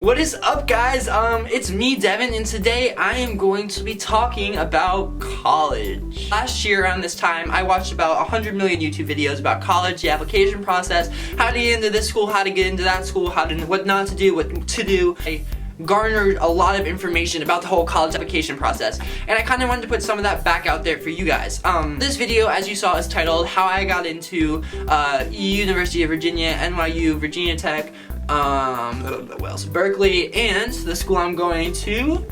What is up, guys? It's me, Devin, and today I am going to be talking about college. Last year around this time, I watched about 100 million YouTube videos about college, the application process, how to get into this school, how to get into that school, what not to do, what to do. I garnered a lot of information about the whole college application process, and I kind of wanted to put some of that back out there for you guys. This video, as you saw, is titled How I Got Into University of Virginia, NYU, Virginia Tech, what else? Berkeley, and the school I'm going to,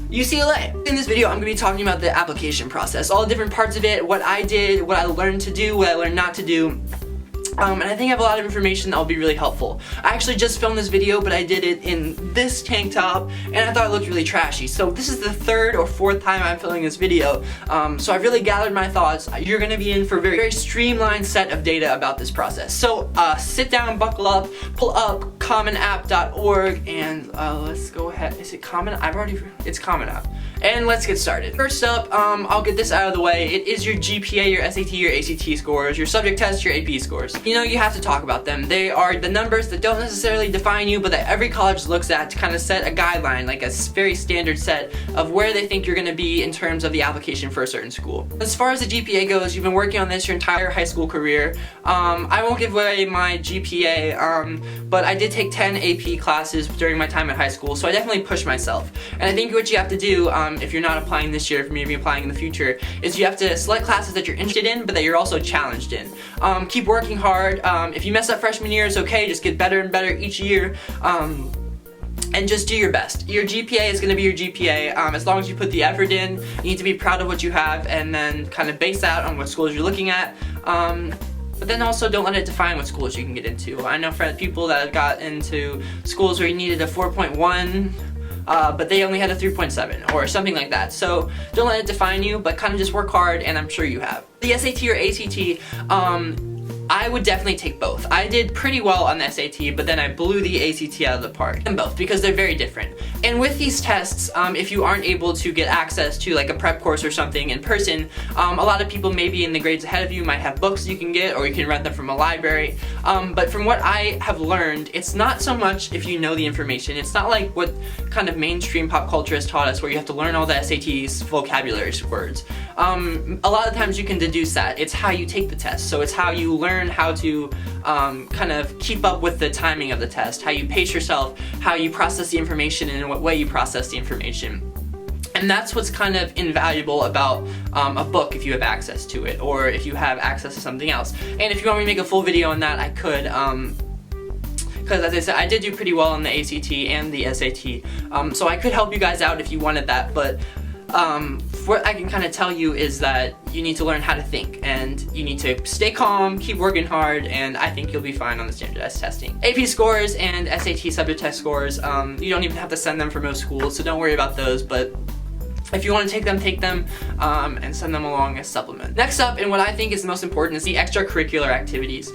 UCLA. In this video, I'm going to be talking about the application process, all the different parts of it, what I did, what I learned to do, what I learned not to do. And I think I have a lot of information that will be really helpful. I actually just filmed this video, but I did it in this tank top, and I thought it looked really trashy. So this is the third or fourth time I'm filming this video. So I've really gathered my thoughts. You're going to be in for a very, very streamlined set of data about this process. So sit down, buckle up, pull up commonapp.org, and let's go ahead. Is it Common? It's Common App. And let's get started. First up, I'll get this out of the way. It is your GPA, your SAT, your ACT scores, your subject test, your AP scores. You know, you have to talk about them. They are the numbers that don't necessarily define you, but that every college looks at to kind of set a guideline, like a very standard set of where they think you're going to be in terms of the application for a certain school. As far as the GPA goes, you've been working on this your entire high school career. I won't give away my GPA, but I did take 10 AP classes during my time at high school, so I definitely pushed myself. And I think what you have to do, if you're not applying this year, if maybe applying in the future, is you have to select classes that you're interested in, but that you're also challenged in. Keep working hard. If you mess up freshman year, it's okay. Just get better and better each year. And just do your best. Your GPA is going to be your GPA. As long as you put the effort in, you need to be proud of what you have and then kind of base that on what schools you're looking at. But then also don't let it define what schools you can get into. I know people that have got into schools where you needed a 4.1, but they only had a 3.7 or something like that. So don't let it define you, but kind of just work hard, and I'm sure you have. The SAT or ACT, I would definitely take both. I did pretty well on the SAT, but then I blew the ACT out of the park. And both, because they're very different. And with these tests, if you aren't able to get access to like a prep course or something in person, a lot of people maybe in the grades ahead of you might have books you can get, or you can rent them from a library. But from what I have learned, it's not so much if you know the information. It's not like what kind of mainstream pop culture has taught us, where you have to learn all the SAT's vocabulary words. A lot of times you can deduce that. It's how you take the test. So it's how you learn how to kind of keep up with the timing of the test, how you pace yourself, how you process the information, and in what way you process the information. And that's what's kind of invaluable about a book if you have access to it, or if you have access to something else. And if you want me to make a full video on that, I could. Because as I said, I did do pretty well on the ACT and the SAT, so I could help you guys out if you wanted that, but what I can kind of tell you is that you need to learn how to think, and you need to stay calm, keep working hard, and I think you'll be fine on the standardized testing. AP scores and SAT subject test scores, you don't even have to send them for most schools, so don't worry about those, but if you want to take them, and send them along as supplement. Next up, and what I think is the most important, is the extracurricular activities.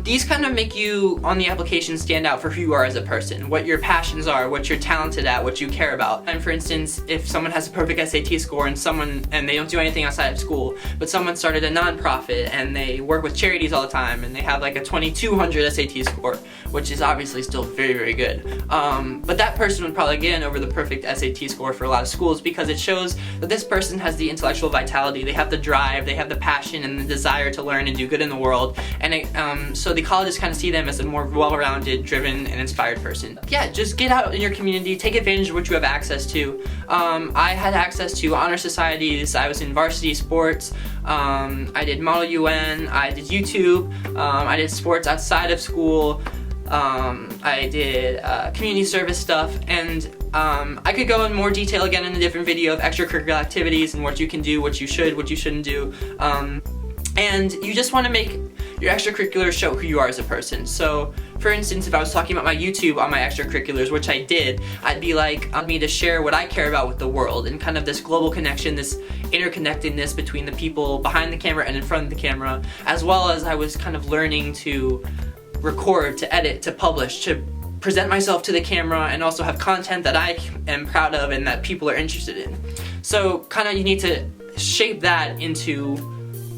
These kind of make you, on the application, stand out for who you are as a person, what your passions are, what you're talented at, what you care about. And for instance, if someone has a perfect SAT score and they don't do anything outside of school, but someone started a non-profit and they work with charities all the time and they have like a 2200 SAT score, which is obviously still very, very good. But that person would probably get in over the perfect SAT score for a lot of schools, because it shows that this person has the intellectual vitality, they have the drive, they have the passion and the desire to learn and do good in the world, and so the colleges kind of see them as a more well-rounded, driven, and inspired person. Yeah, just get out in your community, take advantage of what you have access to. I had access to honor societies, I was in varsity sports, I did Model UN, I did YouTube, I did sports outside of school, I did community service stuff, and I could go in more detail again in a different video of extracurricular activities and what you can do, what you should, what you shouldn't do. And you just want to make your extracurriculars show who you are as a person. So, for instance, if I was talking about my YouTube on my extracurriculars, which I did, I'd be like, I need to share what I care about with the world, and kind of this global connection, this interconnectedness between the people behind the camera and in front of the camera, as well as I was kind of learning to record, to edit, to publish, to present myself to the camera, and also have content that I am proud of and that people are interested in. So kind of you need to shape that into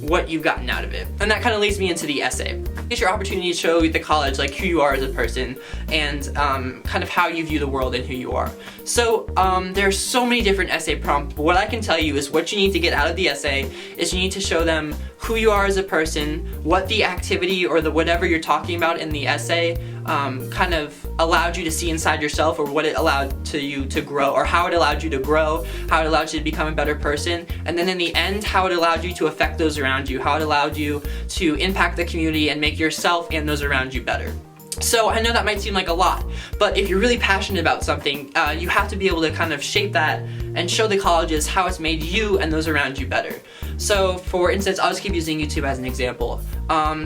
what you've gotten out of it. And that kind of leads me into the essay. It's your opportunity to show the college like who you are as a person and kind of how you view the world and who you are. So there are so many different essay prompts, but what I can tell you is what you need to get out of the essay is you need to show them who you are as a person, what the activity or the whatever you're talking about in the essay kind of allowed you to see inside yourself, or what it allowed you to grow, or how it allowed you to grow, how it allowed you to become a better person, and then in the end, how it allowed you to affect those around you, how it allowed you to impact the community and make yourself and those around you better. So I know that might seem like a lot, but if you're really passionate about something, you have to be able to kind of shape that and show the colleges how it's made you and those around you better. So for instance, I'll just keep using YouTube as an example.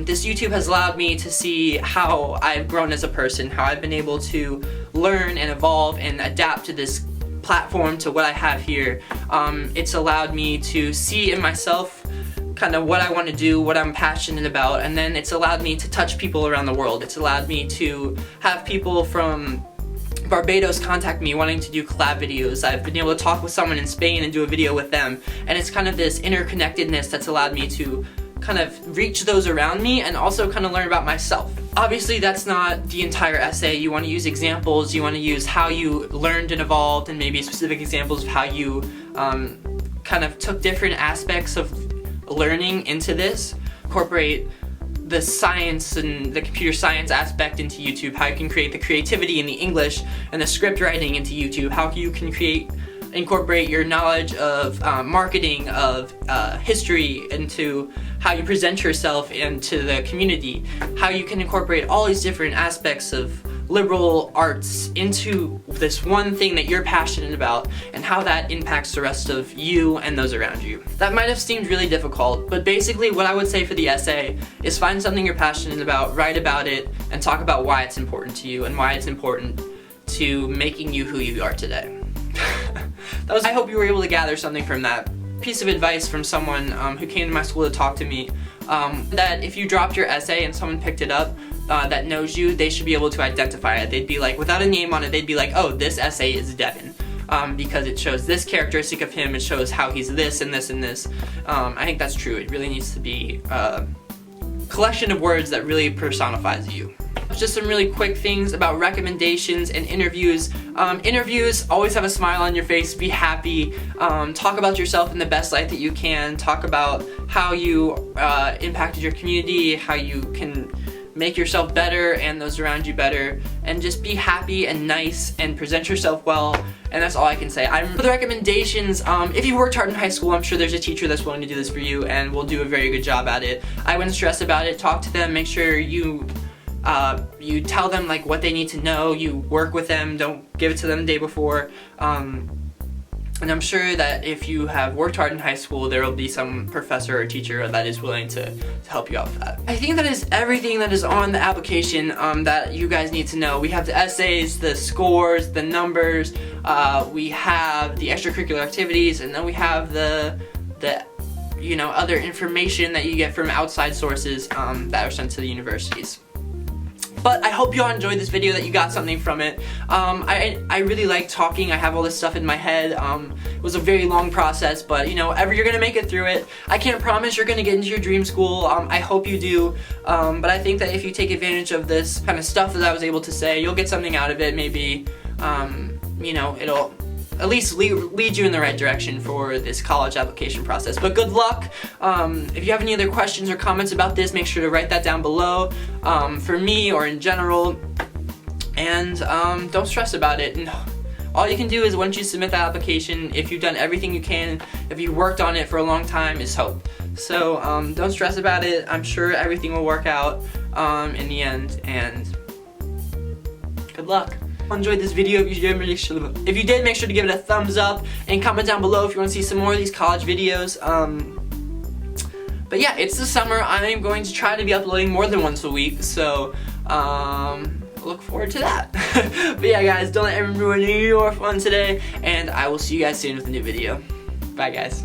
This YouTube has allowed me to see how I've grown as a person, how I've been able to learn and evolve and adapt to this platform, to what I have here. It's allowed me to see in myself kind of what I want to do, what I'm passionate about, and then it's allowed me to touch people around the world. It's allowed me to have people from Barbados contact me wanting to do collab videos. I've been able to talk with someone in Spain and do a video with them, and it's kind of this interconnectedness that's allowed me to kind of reach those around me and also kind of learn about myself. Obviously that's not the entire essay. You want to use examples, you want to use how you learned and evolved, and maybe specific examples of how you kind of took different aspects of learning into this, incorporate the science and the computer science aspect into YouTube, how you can create the creativity and the English and the script writing into YouTube, how you can incorporate your knowledge of marketing, of history into how you present yourself into the community, how you can incorporate all these different aspects of liberal arts into this one thing that you're passionate about, and how that impacts the rest of you and those around you. That might have seemed really difficult, but basically what I would say for the essay is find something you're passionate about, write about it, and talk about why it's important to you and why it's important to making you who you are today. I hope you were able to gather something from that piece of advice from someone who came to my school to talk to me, that if you dropped your essay and someone picked it up that knows you, they should be able to identify it. They'd be like, without a name on it, they'd be like, oh, this essay is Devin, because it shows this characteristic of him, it shows how he's this and this and this. I think that's true. It really needs to be a collection of words that really personifies you. Just some really quick things about recommendations and interviews. Interviews, always have a smile on your face, be happy, talk about yourself in the best light that you can, talk about how you impacted your community, how you can make yourself better and those around you better, and just be happy and nice and present yourself well, and that's all I can say. For the recommendations, if you worked hard in high school, I'm sure there's a teacher that's willing to do this for you and will do a very good job at it. I wouldn't stress about it. Talk to them, make sure you tell them like what they need to know, you work with them, don't give it to them the day before, and I'm sure that if you have worked hard in high school, there will be some professor or teacher that is willing to help you out with that. I think that is everything that is on the application that you guys need to know. We have the essays, the scores, the numbers, we have the extracurricular activities, and then we have the other information that you get from outside sources that are sent to the universities. But I hope you all enjoyed this video, that you got something from it. I really like talking. I have all this stuff in my head. It was a very long process, but you're gonna make it through it. I can't promise you're gonna get into your dream school. I hope you do. But I think that if you take advantage of this kind of stuff that I was able to say, you'll get something out of it. Maybe, it'll at least lead you in the right direction for this college application process. But good luck. If you have any other questions or comments about this, make sure to write that down below, for me or in general, and don't stress about it. And all you can do is, once you submit that application, if you've done everything you can, if you worked on it for a long time, is hope. So don't stress about it. I'm sure everything will work out in the end, and good luck. Enjoyed this video. If you did, make sure to give it a thumbs up and comment down below if you want to see some more of these college videos. But yeah, it's the summer. I am going to try to be uploading more than once a week, so look forward to that. But yeah, guys, don't let everyone ruin your fun today, and I will see you guys soon with a new video. Bye, guys.